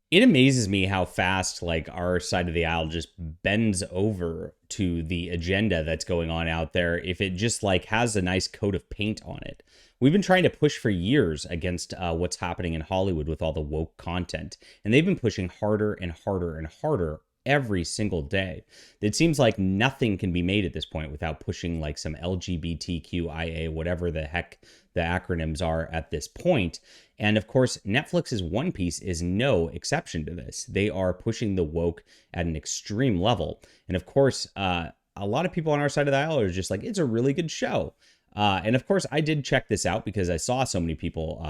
It amazes me how fast like our side of the aisle just bends over to the agenda that's going on out there if it just like has a nice coat of paint on it. We've been trying to push for years against what's happening in Hollywood with all the woke content, and they've been pushing harder and harder and harder every single day. It seems like nothing can be made at this point without pushing like some LGBTQIA, whatever the heck the acronyms are at this point. And of course, Netflix's One Piece is no exception to this. They are pushing the woke at an extreme level. And of course, a lot of people on our side of the aisle are just like, it's a really good show. And of course, I did check this out because I saw so many people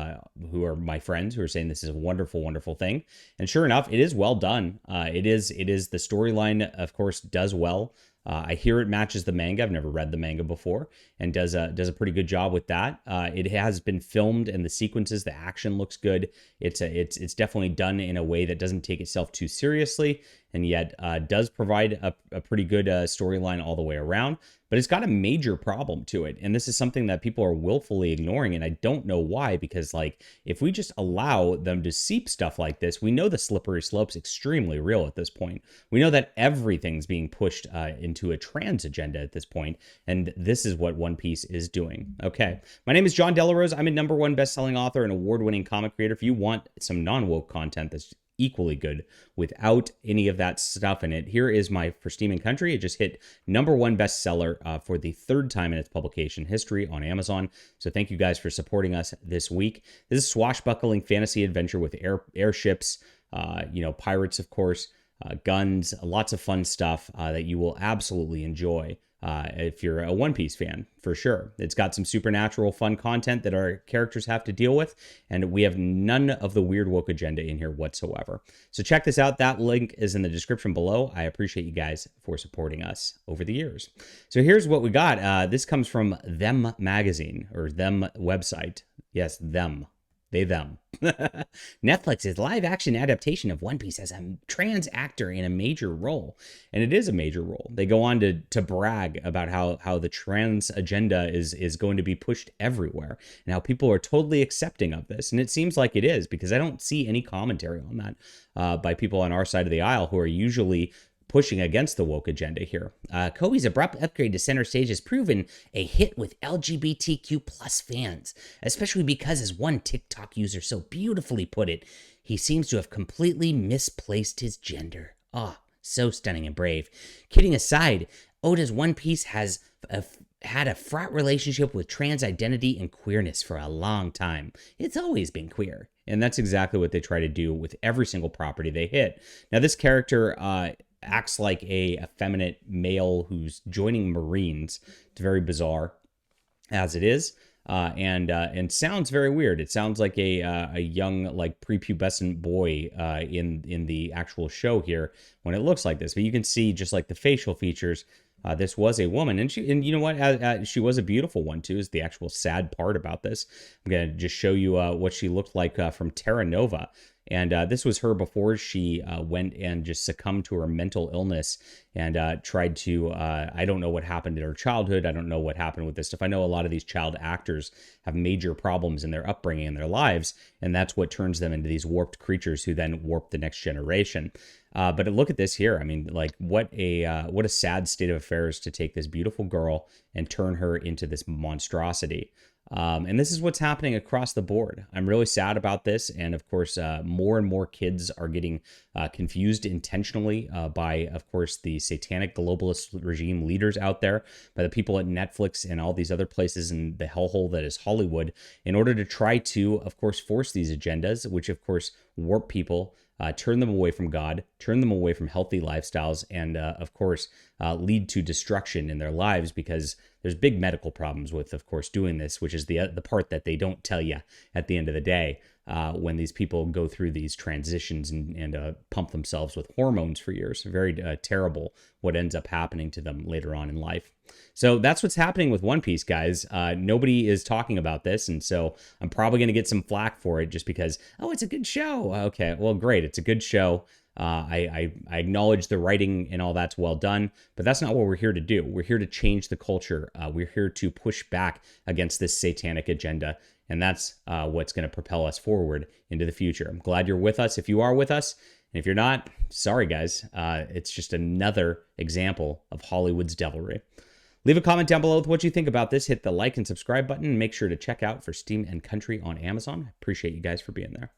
who are my friends who are saying this is a wonderful, wonderful thing. And sure enough, it is well done. It is the storyline, of course, does well. I hear it matches the manga. I've never read the manga before, and does a pretty good job with that. It has been filmed, and the sequences, the action looks good. It's definitely done in a way that doesn't take itself too seriously, and yet does provide a pretty good storyline all the way around. But it's got a major problem to it, and this is something that people are willfully ignoring, and I don't know why. Because like, if we just allow them to seep stuff like this, we know the slippery slope's extremely real at this point. We know that everything's being pushed into a trans agenda at this point, and this is what One Piece is doing. Okay, my name is John Delarose. I'm a #1 best-selling author and award-winning comic creator. If you want some non-woke content that's equally good without any of that stuff in it, here is my For Steam and Country. It just hit #1 bestseller for the third time in its publication history on Amazon. So thank you guys for supporting us this week. This is swashbuckling fantasy adventure with airships, pirates, of course, guns, lots of fun stuff that you will absolutely enjoy. If you're a One Piece fan, for sure. It's got some supernatural fun content that our characters have to deal with, and we have none of the weird woke agenda in here whatsoever. So check this out. That link is in the description below. I appreciate you guys for supporting us over the years. So here's what we got. This comes from Them Magazine, or Them website. Yes, Them. They, them. Netflix's live-action adaptation of One Piece has a trans actor in a major role. And it is a major role. They go on to brag about how the trans agenda is going to be pushed everywhere, and how people are totally accepting of this. And it seems like it is, because I don't see any commentary on that by people on our side of the aisle who are usually pushing against the woke agenda here. Kobe's abrupt upgrade to center stage has proven a hit with LGBTQ plus fans, especially because, as one TikTok user so beautifully put it, he seems to have completely misplaced his gender. Ah, so stunning and brave. Kidding aside, Oda's One Piece has had a fraught relationship with trans identity and queerness for a long time. It's always been queer. And that's exactly what they try to do with every single property they hit. Now, this character acts like a effeminate male who's joining Marines. It's very bizarre, as it is, and sounds very weird. It sounds like a young, like, prepubescent boy in the actual show here when it looks like this. But you can see just like the facial features. This was a woman, and you know what? She was a beautiful one too. Is the actual sad part about this. I'm gonna just show you what she looked like from Terra Nova. And this was her before she went and just succumbed to her mental illness and tried to, I don't know what happened in her childhood. I don't know what happened with this stuff. I know a lot of these child actors have major problems in their upbringing and their lives, and that's what turns them into these warped creatures who then warp the next generation. But look at this here. I mean, like, what a sad state of affairs to take this beautiful girl and turn her into this monstrosity. And this is what's happening across the board. I'm really sad about this. And of course, more and more kids are getting confused intentionally by, of course, the satanic globalist regime leaders out there, by the people at Netflix and all these other places in the hellhole that is Hollywood, in order to try to, of course, force these agendas, which, of course, warp people, turn them away from God, turn them away from healthy lifestyles, and of course, lead to destruction in their lives, because there's big medical problems with, of course, doing this, which is the part that they don't tell you at the end of the day. When these people go through these transitions and pump themselves with hormones for years. Very terrible what ends up happening to them later on in life. So that's what's happening with One Piece, guys. Nobody is talking about this, and so I'm probably going to get some flack for it just because, oh, it's a good show. Okay, well, great. It's a good show. I acknowledge the writing and all that's well done, but that's not what we're here to do. We're here to change the culture. We're here to push back against this satanic agenda And that's what's going to propel us forward into the future. I'm glad you're with us if you are with us. And if you're not, sorry, guys. It's just another example of Hollywood's devilry. Leave a comment down below with what you think about this. Hit the like and subscribe button. And make sure to check out For Steam and Country on Amazon. I appreciate you guys for being there.